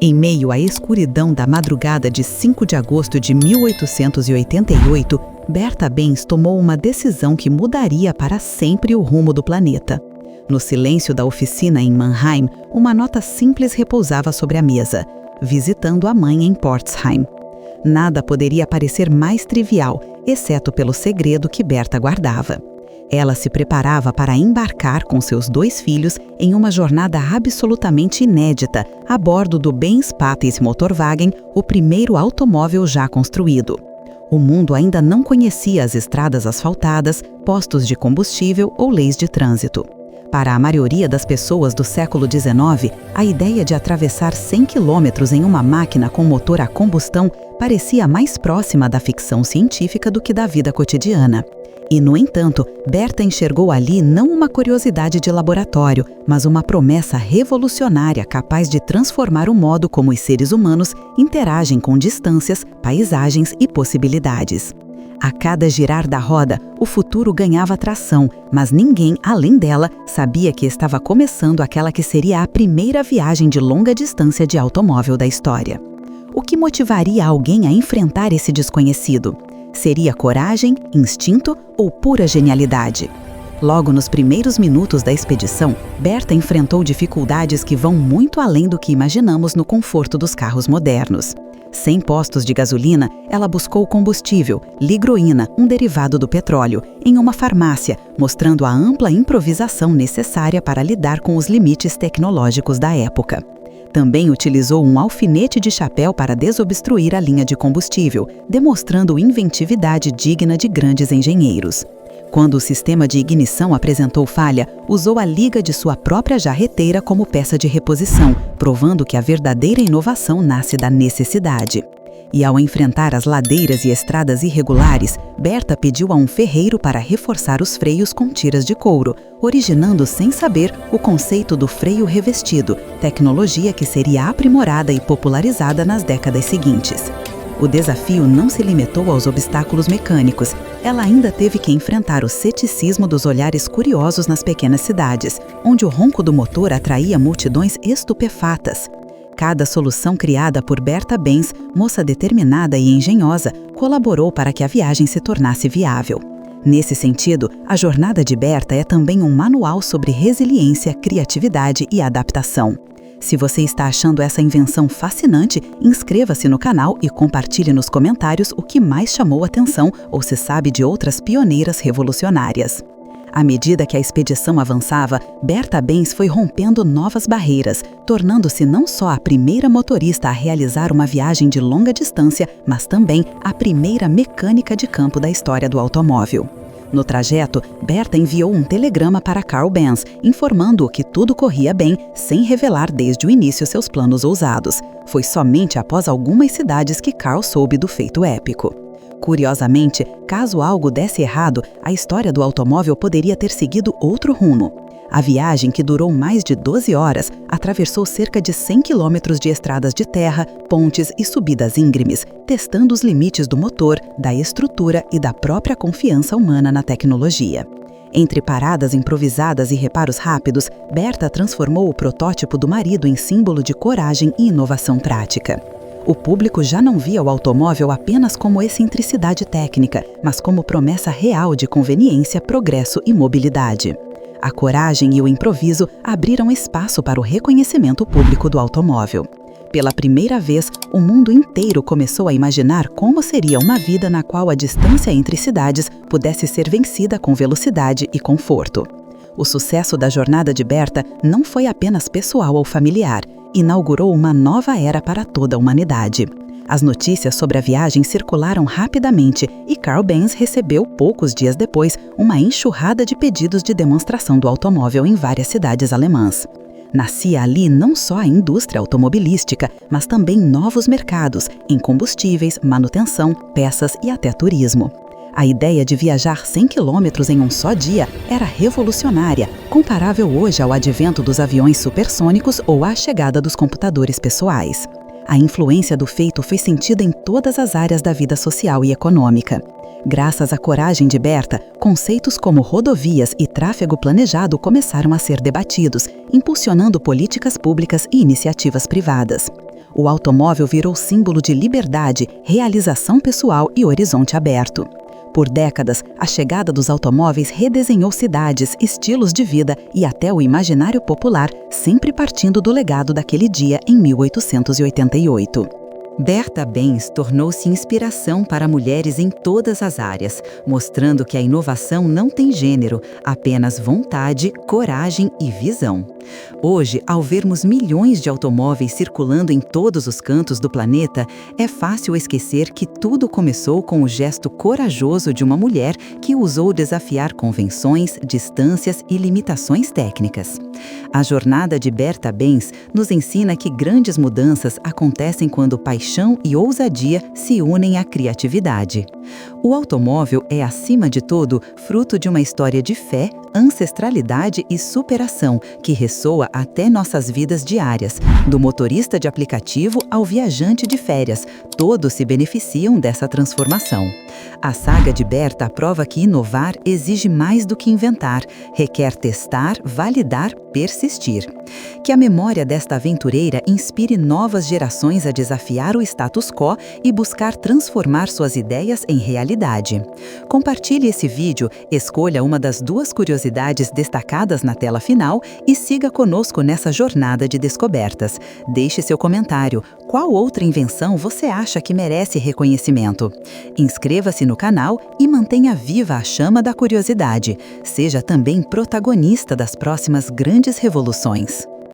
Em meio à escuridão da madrugada de 5 de agosto de 1888, Berta Benz tomou uma decisão que mudaria para sempre o rumo do planeta. No silêncio da oficina em Mannheim, uma nota simples repousava sobre a mesa: visitando a mãe em Portsheim. Nada poderia parecer mais trivial, exceto pelo segredo que Berta guardava. Ela se preparava para embarcar com seus 2 filhos em uma jornada absolutamente inédita a bordo do Benz Pathis Motorwagen, o primeiro automóvel já construído. O mundo ainda não conhecia as estradas asfaltadas, postos de combustível ou leis de trânsito. Para a maioria das pessoas do século XIX, a ideia de atravessar 100 quilômetros em uma máquina com motor a combustão parecia mais próxima da ficção científica do que da vida cotidiana. E, no entanto, Berta enxergou ali não uma curiosidade de laboratório, mas uma promessa revolucionária capaz de transformar o modo como os seres humanos interagem com distâncias, paisagens e possibilidades. A cada girar da roda, o futuro ganhava tração, mas ninguém, além dela, sabia que estava começando aquela que seria a primeira viagem de longa distância de automóvel da história. O que motivaria alguém a enfrentar esse desconhecido? Seria coragem, instinto ou pura genialidade? Logo nos primeiros minutos da expedição, Berta enfrentou dificuldades que vão muito além do que imaginamos no conforto dos carros modernos. Sem postos de gasolina, ela buscou combustível, ligroína, um derivado do petróleo, em uma farmácia, mostrando a ampla improvisação necessária para lidar com os limites tecnológicos da época. Também utilizou um alfinete de chapéu para desobstruir a linha de combustível, demonstrando inventividade digna de grandes engenheiros. Quando o sistema de ignição apresentou falha, usou a liga de sua própria jarreteira como peça de reposição, provando que a verdadeira inovação nasce da necessidade. E ao enfrentar as ladeiras e estradas irregulares, Berta pediu a um ferreiro para reforçar os freios com tiras de couro, originando sem saber o conceito do freio revestido, tecnologia que seria aprimorada e popularizada nas décadas seguintes. O desafio não se limitou aos obstáculos mecânicos. Ela ainda teve que enfrentar o ceticismo dos olhares curiosos nas pequenas cidades, onde o ronco do motor atraía multidões estupefatas. Cada solução criada por Berta Benz, moça determinada e engenhosa, colaborou para que a viagem se tornasse viável. Nesse sentido, a jornada de Berta é também um manual sobre resiliência, criatividade e adaptação. Se você está achando essa invenção fascinante, inscreva-se no canal e compartilhe nos comentários o que mais chamou atenção ou se sabe de outras pioneiras revolucionárias. À medida que a expedição avançava, Berta Benz foi rompendo novas barreiras, tornando-se não só a primeira motorista a realizar uma viagem de longa distância, mas também a primeira mecânica de campo da história do automóvel. No trajeto, Berta enviou um telegrama para Carl Benz, informando-o que tudo corria bem, sem revelar desde o início seus planos ousados. Foi somente após algumas cidades que Carl soube do feito épico. Curiosamente, caso algo desse errado, a história do automóvel poderia ter seguido outro rumo. A viagem, que durou mais de 12 horas, atravessou cerca de 100 quilômetros de estradas de terra, pontes e subidas íngremes, testando os limites do motor, da estrutura e da própria confiança humana na tecnologia. Entre paradas improvisadas e reparos rápidos, Berta transformou o protótipo do marido em símbolo de coragem e inovação prática. O público já não via o automóvel apenas como excentricidade técnica, mas como promessa real de conveniência, progresso e mobilidade. A coragem e o improviso abriram espaço para o reconhecimento público do automóvel. Pela primeira vez, o mundo inteiro começou a imaginar como seria uma vida na qual a distância entre cidades pudesse ser vencida com velocidade e conforto. O sucesso da jornada de Berta não foi apenas pessoal ou familiar, inaugurou uma nova era para toda a humanidade. As notícias sobre a viagem circularam rapidamente e Carl Benz recebeu, poucos dias depois, uma enxurrada de pedidos de demonstração do automóvel em várias cidades alemãs. Nascia ali não só a indústria automobilística, mas também novos mercados em combustíveis, manutenção, peças e até turismo. A ideia de viajar 100 quilômetros em um só dia era revolucionária, comparável hoje ao advento dos aviões supersônicos ou à chegada dos computadores pessoais. A influência do feito foi sentida em todas as áreas da vida social e econômica. Graças à coragem de Berta, conceitos como rodovias e tráfego planejado começaram a ser debatidos, impulsionando políticas públicas e iniciativas privadas. O automóvel virou símbolo de liberdade, realização pessoal e horizonte aberto. Por décadas, a chegada dos automóveis redesenhou cidades, estilos de vida e até o imaginário popular, sempre partindo do legado daquele dia em 1888. Berta Benz tornou-se inspiração para mulheres em todas as áreas, mostrando que a inovação não tem gênero, apenas vontade, coragem e visão. Hoje, ao vermos milhões de automóveis circulando em todos os cantos do planeta, é fácil esquecer que tudo começou com o gesto corajoso de uma mulher que ousou desafiar convenções, distâncias e limitações técnicas. A jornada de Berta Benz nos ensina que grandes mudanças acontecem quando paixão e ousadia se unem à criatividade. O automóvel é, acima de tudo, fruto de uma história de fé, ancestralidade e superação que ressoa até nossas vidas diárias. Do motorista de aplicativo ao viajante de férias, todos se beneficiam dessa transformação. A saga de Berta prova que inovar exige mais do que inventar, requer testar, validar, persistir. Que a memória desta aventureira inspire novas gerações a desafiar o status quo e buscar transformar suas ideias em realidade. Compartilhe esse vídeo, escolha uma das 2 curiosidades destacadas na tela final e siga conosco nessa jornada de descobertas. Deixe seu comentário. Qual outra invenção você acha que merece reconhecimento? Inscreva-se no canal e mantenha viva a chama da curiosidade. Seja também protagonista das próximas grandes revoluções.